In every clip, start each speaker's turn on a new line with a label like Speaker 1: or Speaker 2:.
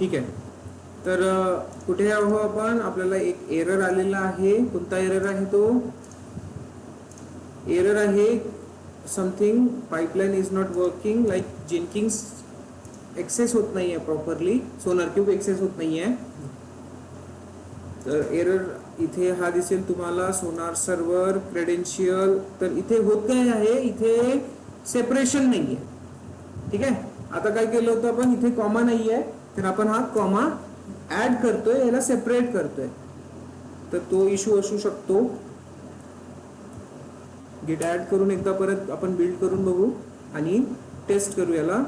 Speaker 1: ठीक आहे. तर कुठे आहो आपण, आपल्याला एक एरर आलेला आहे. कोणता एरर आहे तो? एरर आहे something pipeline is not working, like Jenkins access होत नाही आहे प्रॉपरली, सोनार क्यूब एक्सेस होत नाही आहे. तर एरर इथे हा दिसेल तुम्हाला, सोनार सर्व्हर क्रेडेन्शियल. तर इथे होत काय आहे, इथे सेपरेशन नाही आहे. ठीक आहे. आता काय केलं होतं आपण, इथे कॉमा नाही आहे, तर आपण हा कॉमा ऍड करतोय, याला सेपरेट करतोय. तर तो इश्यू असू शकतो. गिट ऍड करून एकदा परत आपण बिल्ड करून बघू आणि टेस्ट करू याला.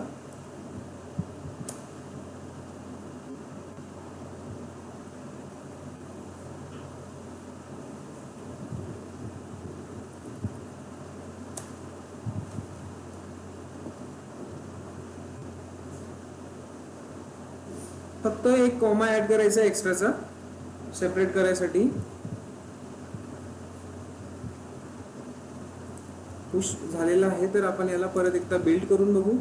Speaker 1: फक्त एक कॉमा ऍड करायचा एक्स्ट्राचा सेपरेट करायसाठी. पुश झालेला आहे, तर आपण याला परत एकदा बिल्ड करून बघू.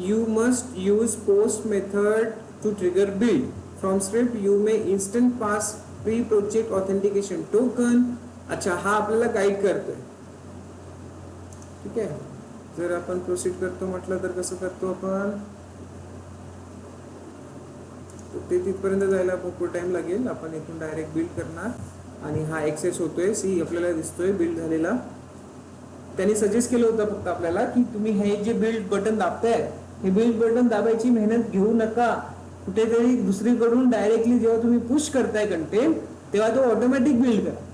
Speaker 1: You must use post method to trigger build. From script you may instant pass pre-project authentication token. अच्छा, हा आपल्याला गाईड करतोय. ठीक आहे. जर आपण प्रोसीड करतो म्हटलं तर कसं करतो आपण, ते तिथपर्यंत जायला भरपूर टाइम लागेल. आपण इथून डायरेक्ट बिल्ड करणार आणि हा एक्सेस होतोय, सी आपल्याला दिसतोय बिल्ड झालेला. त्यांनी सजेस्ट केलं होतं फक्त आपल्याला की तुम्ही हे जे बिल्ड बटन दाबताय, हे बिल्ड बटन दाबायची मेहनत घेऊ नका. कुठेतरी दुसरीकडून डायरेक्टली जेव्हा तुम्ही पुश करताय कंटेंट, तेव्हा तो ऑटोमॅटिक बिल्ड करा.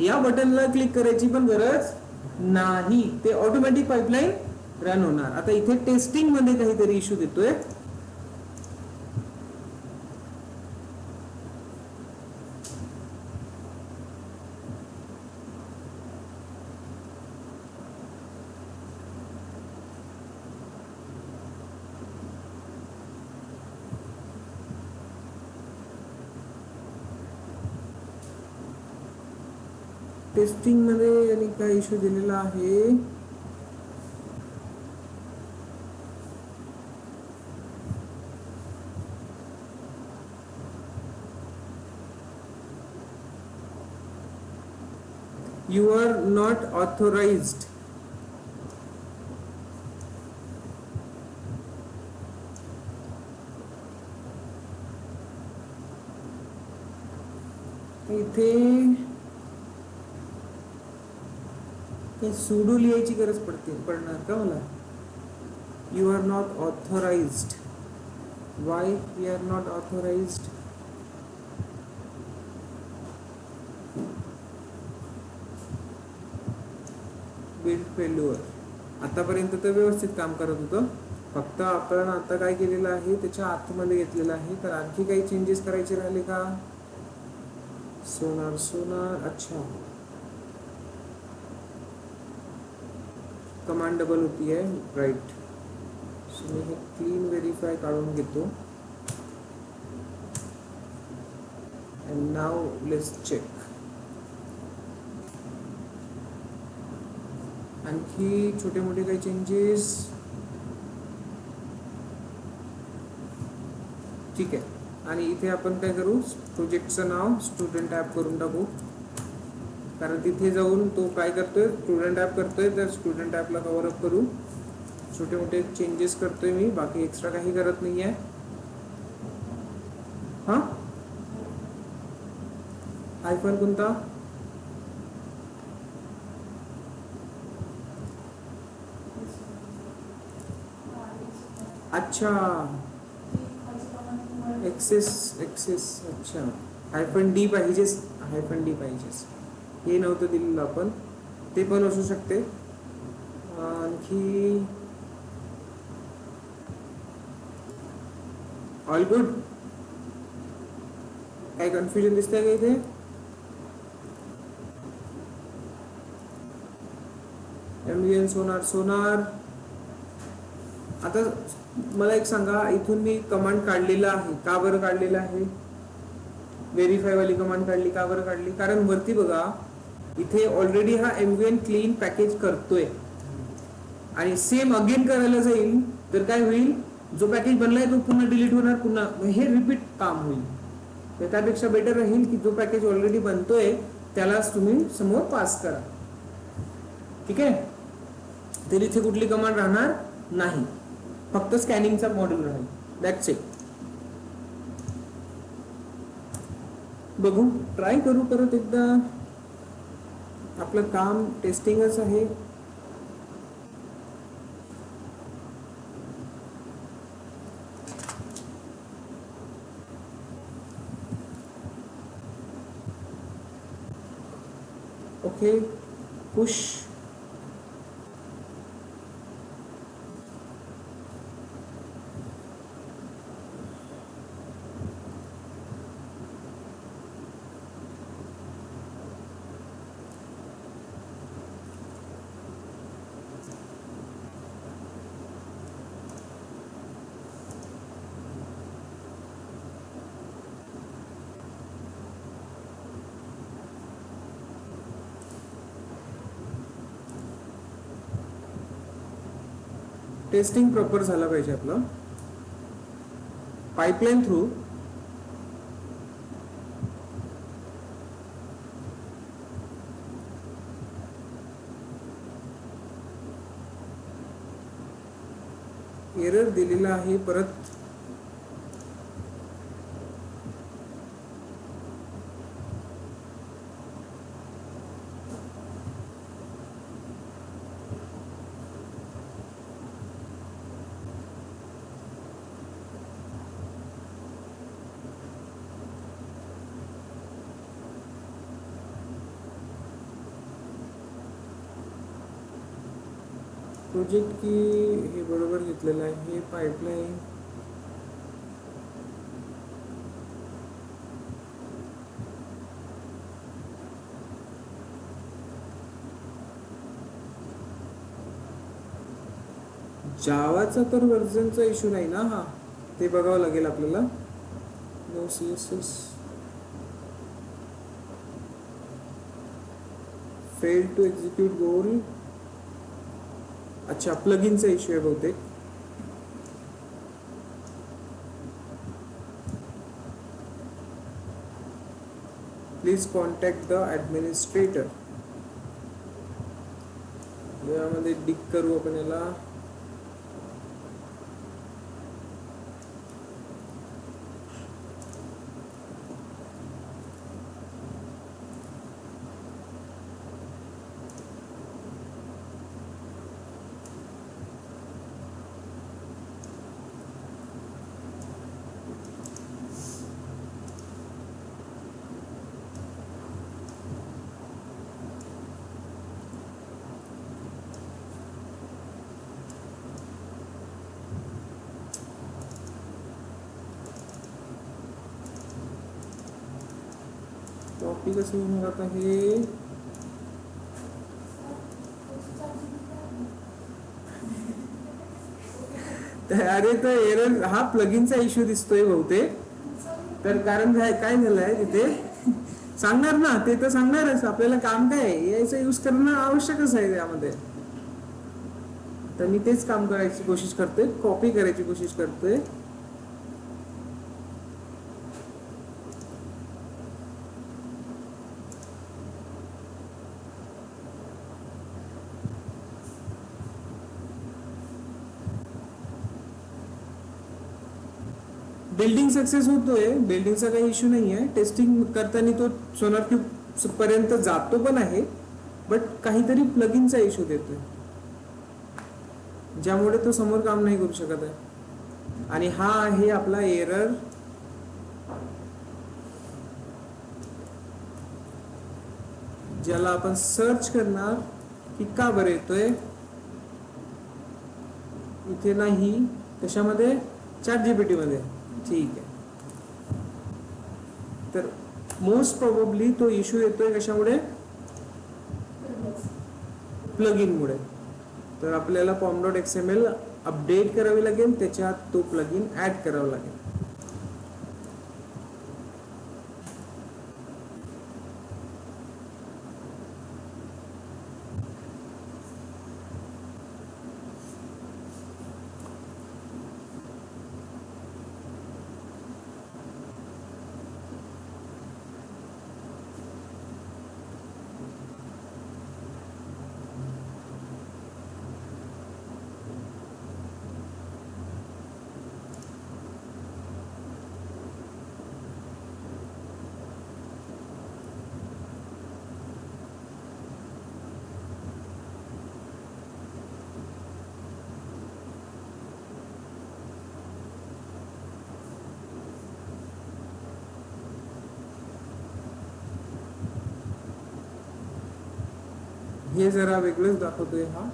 Speaker 1: या बटनला क्लिक करायची पण गरज नाही, ते ऑटोमॅटिक पाइपलाइन रन होणार. आता इथे टेस्टिंग मध्ये काहीतरी इश्यू देतोय. टेस्टिंग मध्ये आणि काय इश्यू दिलेला आहे. You are not authorized. इथे सुडो लिहायची गरज पडणार का मला. You are not authorized. Why we are not authorized. Build failure. आतापर्यंत तर व्यवस्थित काम करत होतं, फक्त आपण आता काय केलेलं आहे त्याच्या आतमध्ये घेतलेलं आहे. तर आणखी काही चेंजेस करायचे राहिले का. सोनार. अच्छा, कमांड डबल होती है, राइट. सो मी हे क्लीन व्हेरीफाय काढून घेतो. And now let's check. आणखी छोटे मोठे काही चेंजेस. ठीक आहे. आणि इथे आपण काय करू, प्रोजेक्टचं नाव स्टुडंट ॲप करून टाकू, कारण तिथे जाऊन तो काय करतोय, स्टुडंट ॲप करतोय. तर स्टुडंट ॲपला कव्हर अप करू. छोटे मोठे चेंजेस करतोय मी, बाकी एक्स्ट्रा काही करत नाही आहे. हां, आयफोन कोणता. अच्छा, एक्सेस. अच्छा, हायफन डी पाहिजेस. हे नव्हतं दिलेलं आपण, ते पण असू शकते. आणखी ऑल गुड. काय कन्फ्युजन दिसतंय का इथे. MVN सोनार. आता मला एक सांगा, इथून मी कमांड काढलेला आहे, का बरं काढलेला आहे. व्हेरीफाय वाली कमांड काढली. का बरं काढली? कारण वरती बघा इथे ऑलरेडी हा MVN क्लीन पॅकेज करतोय आणि सेम अगेन करायला जाईल तर काय होईल, जो पॅकेज बनलाय तो पुन्हा डिलीट होणार, पुन्हा हे रिपीट काम होईल. तर त्यापेक्षा बेटर राहील की जो पॅकेज ऑलरेडी बनतोय त्यालाच तुम्ही समोर पास करा. ठीक आहे. तर इथे कुठली कमांड राहणार नाही, फक्त स्कॅनिंगचा मॉड्यूल राहील. That's it. बघू, ट्राय करू परत एकदा. आपलं काम टेस्टिंगच आहे. Okay, push. टेस्टिंग प्रॉपर झाला पाहिजे आपलं. पाइपलाइन थ्रू एरर दिलेला आहे. परत प्रोजेक्ट की हे बरोबर घेतलेलं आहे. हे पाइपलाइन जावाचा तर व्हर्जनचा इश्यू नाही ना. हा ते बघावं लागेल आपल्याला. No CSS fail to execute goal. अच्छा, प्लगइनचा इश्यू आहे बहुतेक. Please contact the administrator. यामध्ये डिक करू आपण याला. कॉपी कसं होणार आता हे. अरे तर एरर हा प्लगइनचा इश्यू दिसतोय बहुतेक. तर कारण काय झालंय तिथे सांगणार ना, ते तर सांगणारच आपल्याला. काम काय याचा यूज करणं आवश्यकच आहे त्यामध्ये. तर मी तेच काम करायची कोशिश करतोय, कॉपी करायची कोशिश करतोय. बिल्डिंग सक्सेस होतोय, बिल्डिंगचा काही इश्यू नाही आहे. टेस्टिंग करताना तो सोनार क्यूब पर्यंत जातो पण आहे, बट काहीतरी प्लगइनचा इश्यू देतोय ज्यामुळे तो समोर काम नाही करू शकत आहे. आणि हा आहे आपला एरर. ज्याला आपण सर्च करणार की का बरं येतोय. इथे नाही, कशामध्ये? ChatGPT मध्ये. ठीक आहे. तर मोस्ट प्रोबेबली तो इश्यू येतोय कशामुळे? प्लगइन मुळे. तर आपल्याला pom.xml अपडेट करावी लागेल, त्याच्यात तो प्लगइन ऍड करावा लागेल. हे जरा वेगळंच दाखवतोय हा.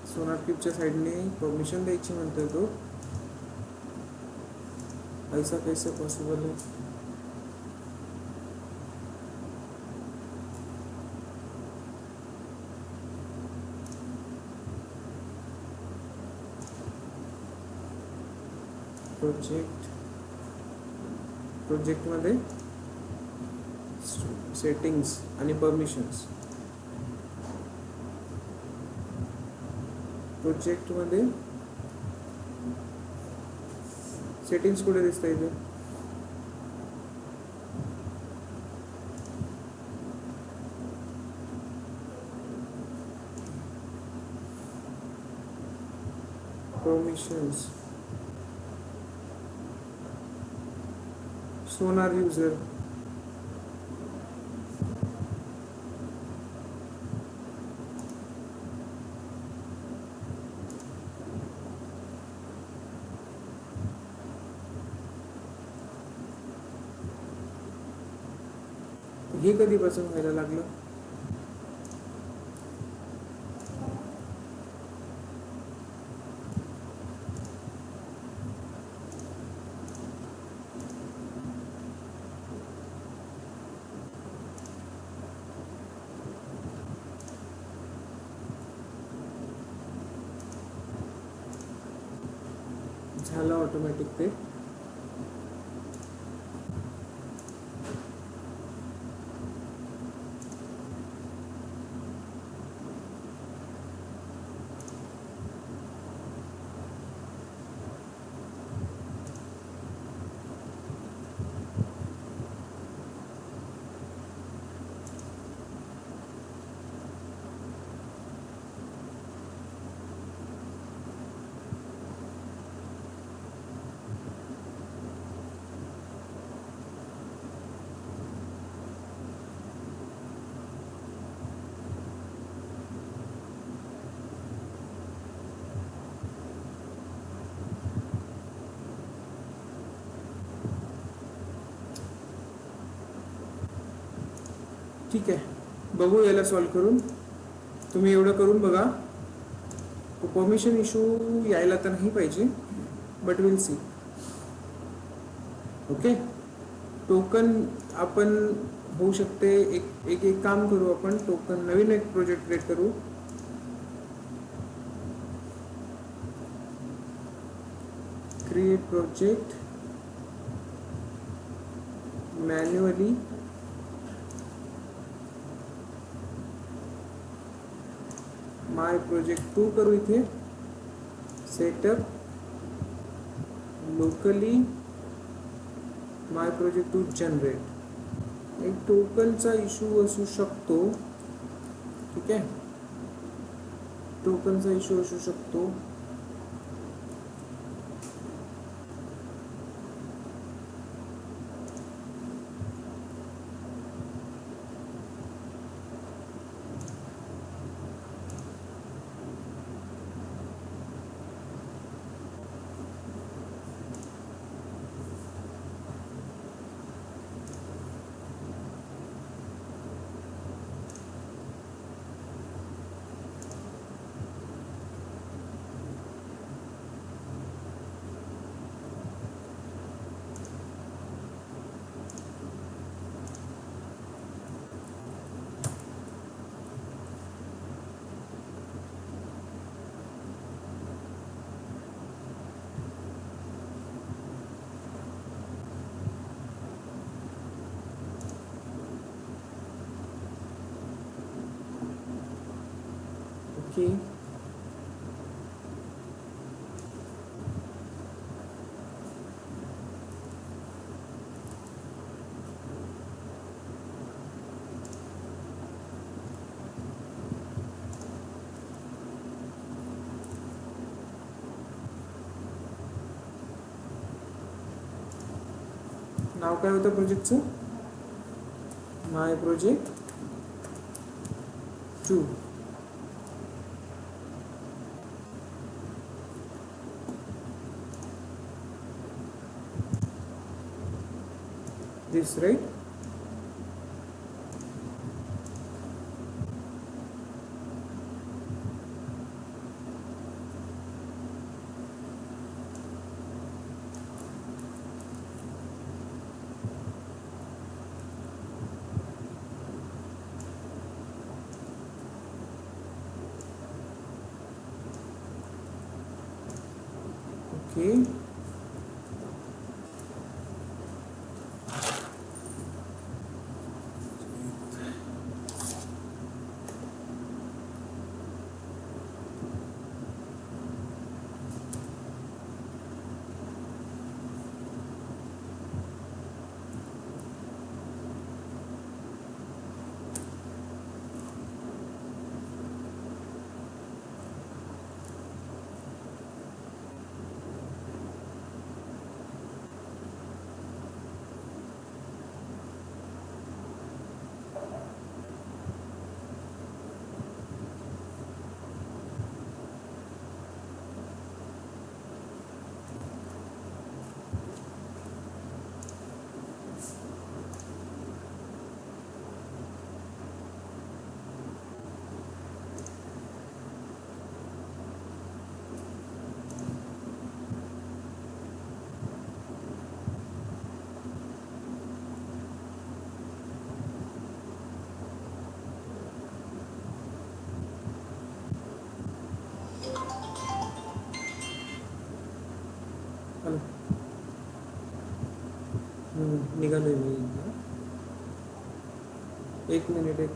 Speaker 1: सोनार क्यूबच्या साईडने परमिशन द्यायची म्हणतोय तो. ऐसा कैसे पॉसिबल है? प्रोजेक्टमध्ये सेटिंग्स आणि परमिशन्स. प्रोजेक्टमध्ये सेटिंग्स कुठे दिसत इथे? परमिशन्स, सोनार यूजर, हे कधीपासून व्हायला लागलं? झालं ऑटोमॅटिक ते. ठीक आहे, बघू याला सॉल्व करून. तुम्ही एवढं करून बघा. परमिशन इशू यायला तर नाही पाहिजे, but will see. Okay, token आपण होऊ शकते. एक काम करू आपण. टोकन नवीन एक प्रोजेक्ट क्रिएट करू. क्रिएट प्रोजेक्ट मॅन्युअली, माय प्रोजेक्ट 2 करू इथे. सेटअप लोकली माय प्रोजेक्ट 2 जनरेट. एक टोकनचा इशू असू शकतो. ठीक आहे, टोकनचा इशू असू शकतो. ओके. नाव काय होतं प्रोजेक्टचं? My project 2. This, right? Okay. Hello. निघालोय मी. एक मिनिट.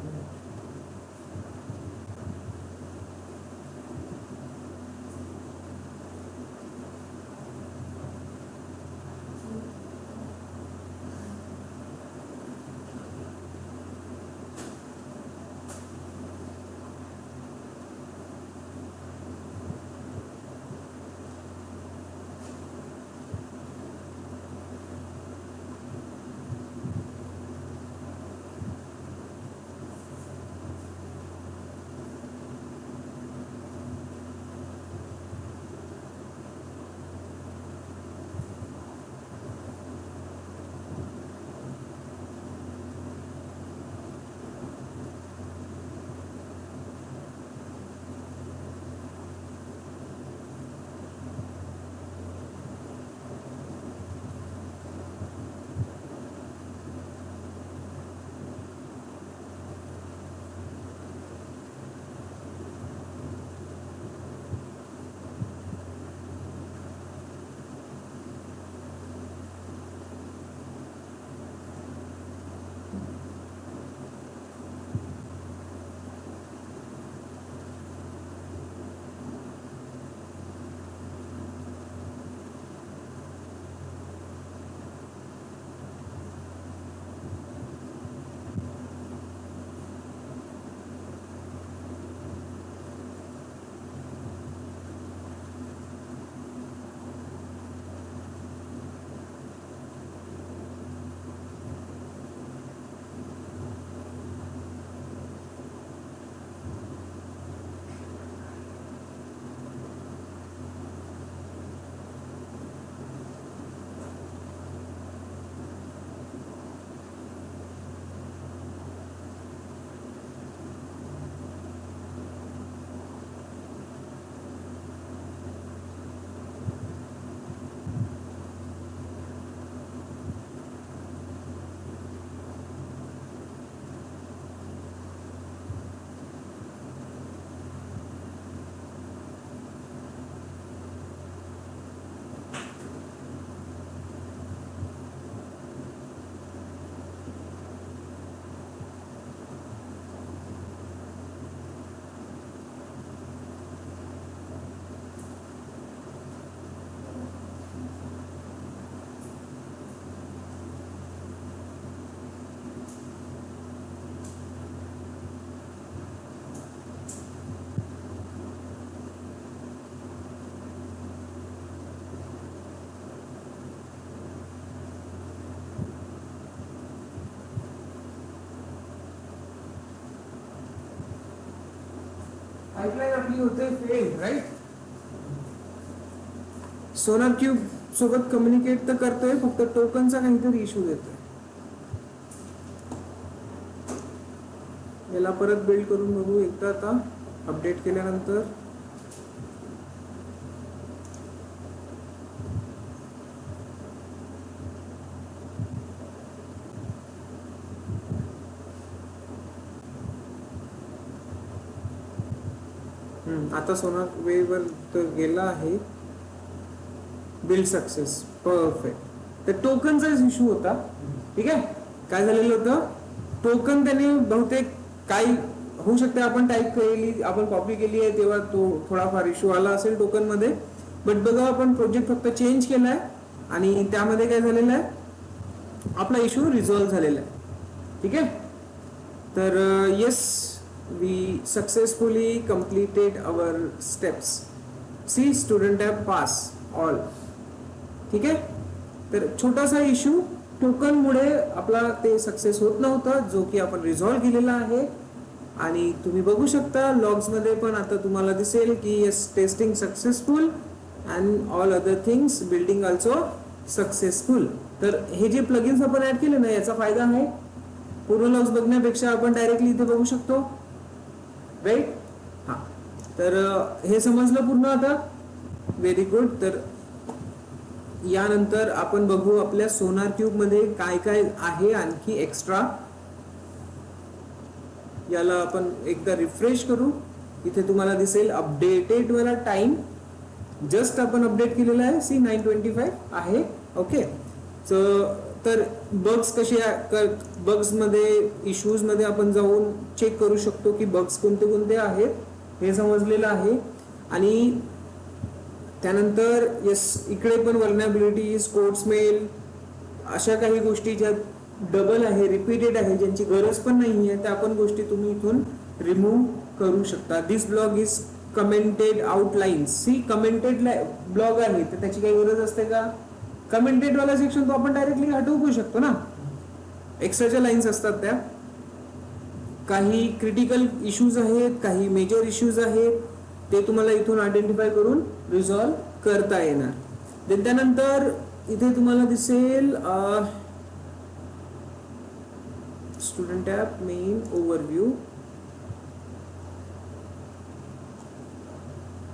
Speaker 1: पाइपलाइन आपली होते फेल, राईट. सोनार क्यूब सोबत कम्युनिकेट तर करतोय, फक्त टोकनचा काहीतरी इश्यू देतोय. याला परत बिल्ड करून बघू एकदा आता अपडेट केल्यानंतर. आता सोनार वेवर तर गेला आहे. Build success, perfect. तर टोकनचा इश्यू होता. ठीक आहे, काय झालेलं होतं, टोकन त्याने बहुतेक काही होऊ शकते, आपण टाईप केली, आपण कॉपी केली आहे तेव्हा तो थोडाफार इश्यू आला असेल टोकन मध्ये. बट बघा, आपण प्रोजेक्ट फक्त चेंज केलाय आणि त्यामध्ये काय झालेलं आहे, आपला इश्यू रिझॉल्व्ह झालेला आहे. ठीक आहे. तर yes, we successfully completed our steps. See student have pass all. ठीक आहे. तर छोटासा इश्यू टोकन मुळे आपला ते सक्सेस होत नव्हता, जो की आपण रिझॉल्व्ह केलेला आहे. आणि तुम्ही बघू शकता लॉग्स मध्ये पण आता तुम्हाला दिसेल की yes, testing successful and all other things, building also successful. तर हे जे प्लगइन्स आपण ऍड केले ना, याचा फायदा आहे, पूर्ण लॉग्स बघण्यापेक्षा आपण डायरेक्टली इथे बघू शकतो, राईट. हा, तर हे समजलं पूर्ण आता. Very good. तर यानंतर आपण बघू आपल्या सोनार क्यूब मध्ये काय काय आहे आणखी एक्स्ट्रा. याला आपण एकदा रिफ्रेश करू. इथे तुम्हाला दिसेल अपडेटेड वाला टाइम, जस्ट आपण अपडेट केलेला आहे. सी 9:25 आहे. ओके. तर बग्स कसे, बग्स मध्ये, इश्यूज मध्ये आपण जाऊन चेक करू शकतो की बग्स कोणते कोणते आहेत, हे समजलेलं आहे. आणि त्यानंतर येस, इकडे पण व्हल्नरॅबिलिटीज, कोड स्मेल, अशा काही गोष्टी ज्या डबल आहे, रिपीटेड आहे, ज्यांची गरज पण नाही आहे, त्या पण गोष्टी तुम्ही इथून रिमूव्ह करू शकता. This blog is commented outlines. See, commented blog आहे तर त्याची काही गरज असते का? कमेंटेड वाला सेक्शन तो आपण डायरेक्टली हटवू शकतो ना. एक्स्ट्राच्या लाईन्स असतात त्या. काही क्रिटिकल इश्यूज आहेत, काही मेजर इश्यूज आहेत, ते तुम्हाला इथून आयडेंटिफाय करून रिझॉल्व्ह करता येणार. त्यानंतर इथे तुम्हाला दिसेल स्टुडंट ॲप, मेन, ओव्हरव्ह्यू.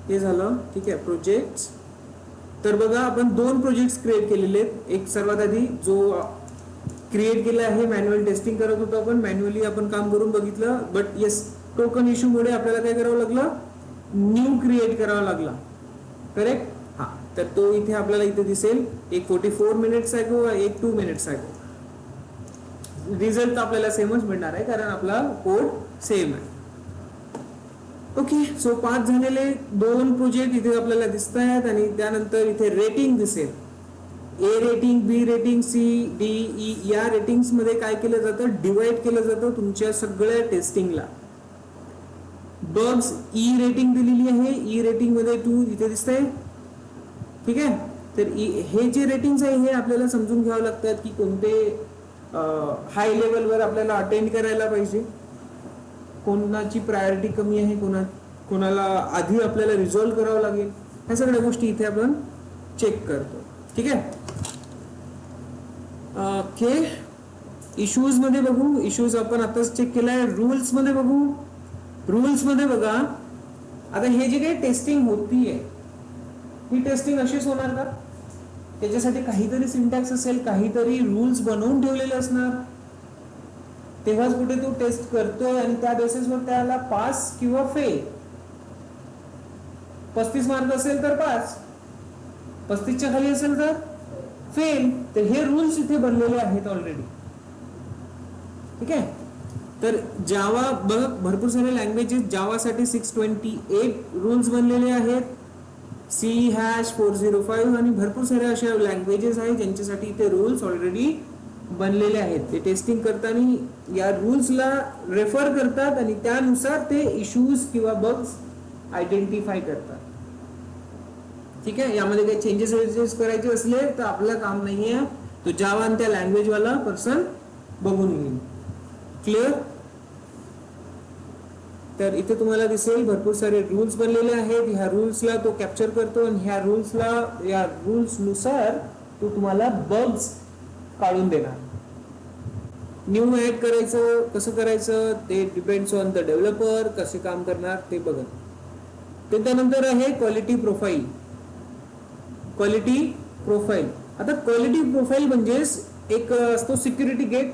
Speaker 1: हे झालं. ठीक आहे. प्रोजेक्ट्स. तर बघा, आपण 2 प्रोजेक्ट्स क्रिएट केलेले आहेत. एक सर्वात आधी जो क्रिएट केला आहे, मॅन्युअल टेस्टिंग करत होतो आपण, मॅन्युअली आपण काम करून बघितलं. बट येस, टोकन इश्यू मुळे आपल्याला काय करावं लागलं, न्यू क्रिएट करावा लागला. करेक्ट. हा, तर तो इथे आपल्याला इथे दिसेल. एक 44 मिनिट्स अगो, एक 2 मिनिट्स अगो. रिझल्ट आपल्याला सेमच मिळणार आहे कारण आपला कोड सेम आहे. ओके. सो 5 झालेले 2 प्रोजेक्ट इथे आपल्याला दिसत आहेत. आणि त्यानंतर इथे रेटिंग दिसेल. A rating, B rating, C, D, E, या रेटिंग्स मध्ये काय केलं जातं, डिवाइड केलं जातं तुमच्या सगळ्या टेस्टिंगला. बग्स ई रेटिंग दिलेली आहे. ई रेटिंग मध्ये 2 इथे दिसतंय. ठीक आहे. तर हे जे रेटिंग्स आहे हे आपल्याला समजून घ्यावं लागतात की कोणते हाय लेवलवर आपल्याला अटेंड करायला पाहिजे, कोणाची प्रायोरिटी कमी आहे, कोणाला आधी आपल्याला रिझॉल्व्ह करावं लागेल, ह्या सगळ्या गोष्टी इथे आपण चेक करतो. ठीक आहे. ओके. इश्यूज मध्ये बघू. इश्यूज आपण आताच चेक केलाय. रूल्स मध्ये बघू. रूल्स मध्ये बघा, आता हे जे काही टेस्टिंग होतीये, ही टेस्टिंग अशीच होणार का? त्याच्यासाठी काहीतरी सिंटॅक्स असेल, काहीतरी रूल्स बनवून ठेवलेले असणार, तेव्हाच कुठे तो टेस्ट करतोय आणि त्या बेसिसवर त्याला पास किंवा फेल. 35 मार्क असेल तर पास, 35च्या खाली असेल तर फेल. तर हे रूल्स इथे बनलेले आहेत ऑलरेडी. ठीक आहे. तर जावा बघ, भरपूर सारे लँग्वेजेस, जावासाठी 628 रूल्स बनलेले आहेत, C#405 आणि भरपूर सारे अशा लँग्वेजेस आहेत ज्यांच्यासाठी इथे रूल्स ऑलरेडी बनलेले आहेत. ते टेस्टिंग करताना या रूल्सला रेफर करतात आणि त्यानुसार ते इश्यूज किंवा बग्स आयडेंटिफाय करतात. ठीक आहे. यामध्ये काही चेंजेस करायचे असले तर आपलं काम नाहीये, तो जावा आणि त्या लँग्वेज वाला पर्सन बघून घेईल. क्लिअर. तर इथे तुम्हाला दिसेल भरपूर सारे रूल्स बनलेले आहेत. ह्या रूल्सला तो कॅप्चर करतो आणि ह्या रूल्स नुसार तो तुम्हाला बग्स काढून देणार. न्यू ऍड करायचं कसं करायचं ते डिपेंड्स ऑन द डेव्हलपर, कसे काम करणार ते बघत. त्यानंतर आहे क्वालिटी प्रोफाईल. क्वालिटी प्रोफाईल, आता क्वालिटी प्रोफाईल म्हणजेच एक असतो सिक्युरिटी गेट.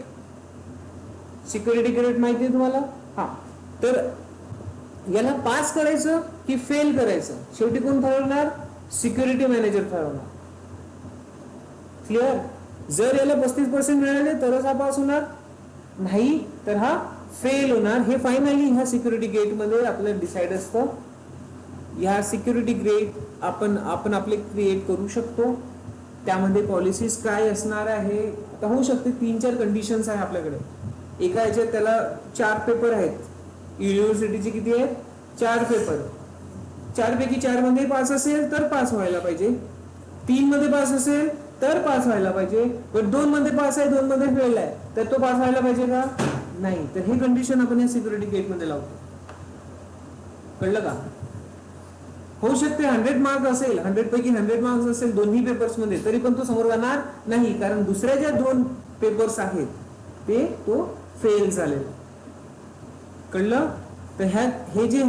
Speaker 1: सिक्युरिटी गेट माहिती आहे तुम्हाला? हा, तर याला पास करायचं की फेल करायचं शेवटी कोण ठरवणार? सिक्युरिटी मॅनेजर ठरवणार. क्लिअर? जर याला 35% मिळाले तरच हा पास होणार, नाही तर हा फेल होणार. हे फायनली ह्या सिक्युरिटी गेट मध्ये आपल्याला डिसाइड असतं. ह्या सिक्युरिटी गेट आपण आपले क्रिएट करू शकतो. त्यामध्ये पॉलिसीज काय असणार आहे, आता होऊ शकते 3-4 कंडिशन्स आहे आपल्याकडे. एका ह्याच्यात त्याला 4 पेपर आहेत. युनिव्हर्सिटीचे किती आहेत? 4 पेपर. 4 पैकी 4 मध्ये पास असेल तर पास व्हायला पाहिजे, 3 मध्ये पास असेल तर पास व्हायला पाहिजे, पण 2 मध्ये पास आहे 2 मध्ये फेल आहे तर तो पास व्हायला पाहिजे का? नाही. तर हे कंडिशन आपण या सिक्युरिटी गेट मध्ये लावतो. कळलं का? होऊ शकते 100 मार्क्स असेल, 100 पैकी 100 मार्क्स असेल दोन्ही पेपर्स मध्ये, तरी पण तो समोर जाणार नाही, कारण दुसऱ्या ज्या 2 पेपर्स आहेत ते तो फेल झालेला. कळलं? तर हे जे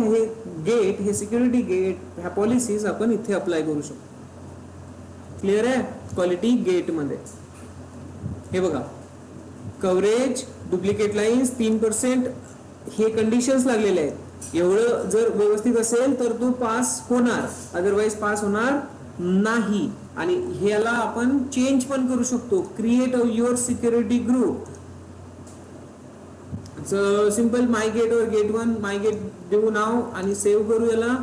Speaker 1: गेट, हे सिक्युरिटी गेट, ह्या पॉलिसीज आपण इथे अप्लाय करू शकतो. क्लिअर आहे? क्वालिटी गेट मध्ये हे बघा, कव्हरेज, डुप्लिकेट लाईन्स 3%, हे कंडिशन्स लागलेले आहेत. एवढं जर व्यवस्थित असेल तर तो पास होणार, अदरवाईज पास होणार नाही. आणि ह्याला आपण चेंज पण करू शकतो. Create your security group. Simple my gate वर गेट 1 माय गेट देऊ नाव आणि सेव्ह करू याला.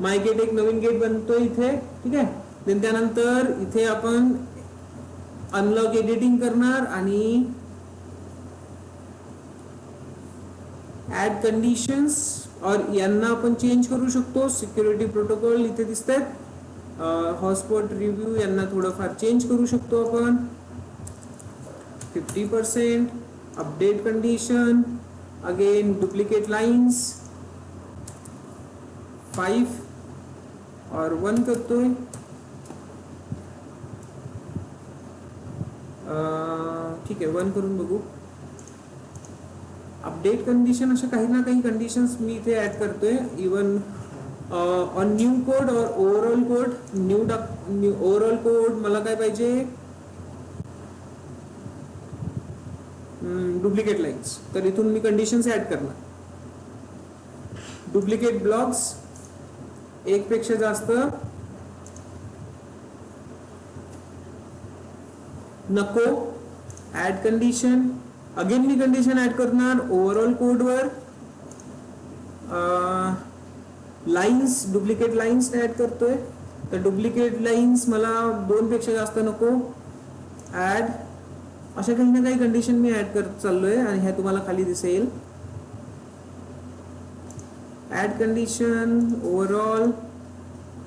Speaker 1: माय गेट एक नवीन गेट बनतो इथे. ठीक आहे. त्यानंतर इथे आपण अनलॉक एडिटिंग करणार आणि ऍड कंडिशन्स और यांना आपण चेंज करू शकतो. सिक्युरिटी प्रोटोकॉल इथे दिसतात. हॉटस्पॉट रिव्ह्यू यांना थोडंफार चेंज करू शकतो आपण. 50%. Update condition, again duplicate lines 5 और 1 करतोय. ठीक आहे, 1 करून बघू. अपडेट कंडिशन अशा काही ना काही कंडिशन्स मी इथे ऍड करतोय. इवन ऑन न्यू कोड और overall code. New overall code मला काय पाहिजे? Duplicate lines. तर इथून मी कंडिशन्स ऍड करणार. डुप्लिकेट ब्लॉक्स 1 पेक्षा जास्त नको. ऍड कंडिशन, अगेन मी कंडिशन ऍड करणार ओव्हरऑल कोड वर. लाईन्स, डुप्लिकेट लाईन्स ऍड करतोय. तर डुप्लिकेट लाईन्स मला 2 पेक्षा जास्त नको. ऍड, अशा काही ना काही कंडिशन मी ऍड करत चाललोय आणि ह्या तुम्हाला खाली दिसेल. ऍड कंडिशन, ओव्हरऑल,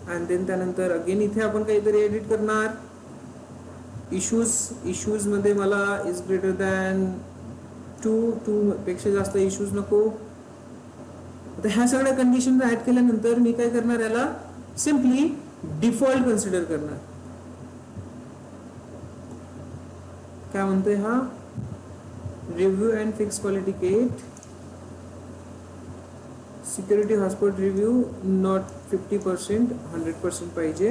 Speaker 1: आणि देन त्यानंतर अगेन इथे आपण काहीतरी एडिट करणार. इश्यूज मध्ये मला इज ग्रेटर दॅन 2 पेक्षा जास्त इश्यूज नको. आता ह्या सगळ्या कंडिशन ऍड केल्यानंतर मी काय करणार, याला सिम्पली डिफॉल्ट कन्सिडर करणार. काय म्हणतोय हा? Review and fix quality gate. Security hotspot review not 50%, 100% पाहिजे.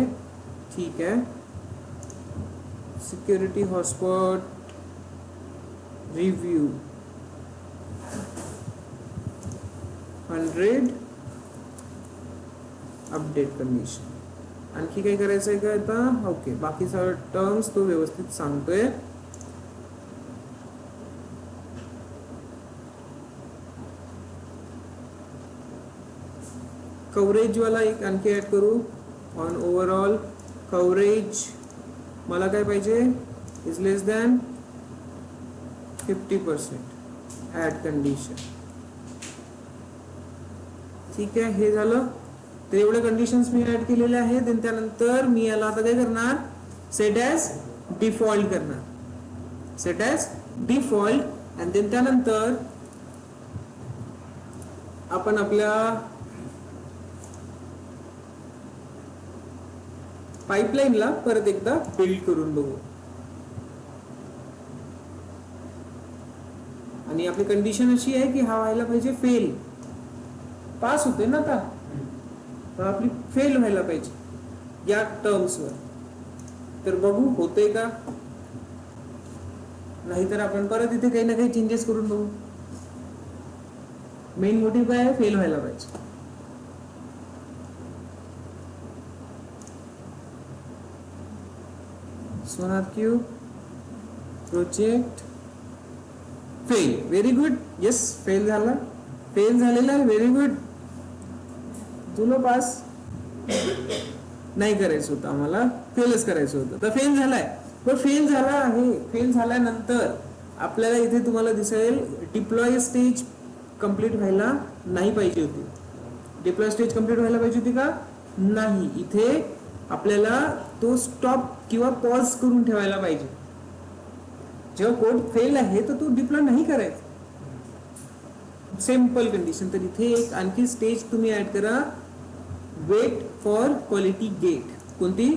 Speaker 1: ठीक आहे. Security hotspot review 100. Update condition. आणखी काय करायचं आहे का आता? ओके, बाकी सगळं टर्म्स तो व्यवस्थित सांगतोय. कव्हरेज वाला एक आणखी ऍड करू. ऑन ओव्हरऑल कव्हरेज मला काय पाहिजे? Is less than 50%. Add condition. ठीक आहे, हे झालं. तर एवढे कंडिशन्स मी ऍड केलेले आहेत. आणि त्यानंतर मी याला आता काय करणार? सेट ॲज डिफॉल्ट करणार. Set as default. आणि देन त्यानंतर आपण आपल्या पाईपलाईनला परत एकदा बिल्ड करून बघू. आणि आपली कंडिशन अशी आहे की हा व्हायला पाहिजे फेल. पास होते ना आता, तर आपली फेल व्हायला पाहिजे या टर्म्सवर. तर बघू होते का, नाहीतर आपण परत इथे काही ना काही चेंजेस करून बघू. मेन मोटिव्ह काय आहे, फेल व्हायला पाहिजे. SonarQube project fail. Very good. Yes, fail झाला. फेल झालेला आहे. Very good. तुला पास नाही करायचं होतं, आम्हाला फेलच करायचं होतं. तर फेल झालाय. पण फेल झाला आहे. फेल झाल्यानंतर आपल्याला इथे तुम्हाला दिसेल डिप्लॉय स्टेज कंप्लीट व्हायला नाही पाहिजे होती. डिप्लॉय स्टेज कंप्लीट व्हायला पाहिजे होती का, नाही. इथे आपल्याला तो स्टॉप किंवा पॉज करून ठेवायला पाहिजे. जेव्हा कोड फेल आहे तर तो डिप्लॉय नाही करायचा. Simple condition. तर इथे एक आणखी स्टेज तुम्ही ऍड करा, वेट फॉर क्वालिटी गेट. कोणती?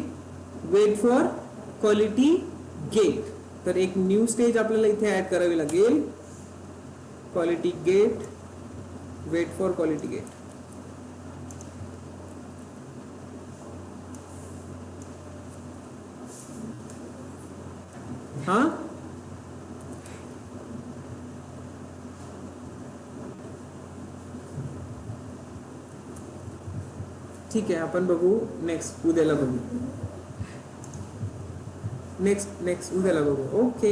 Speaker 1: Wait for quality gate. तर एक न्यू स्टेज आपल्याला इथे ऍड करावी लागेल, quality gate, wait for quality gate. हा, ठीक आहे. आपण बघू नेक्स्ट, उद्याला बघू. नेक्स्ट उद्याला बघू. ओके.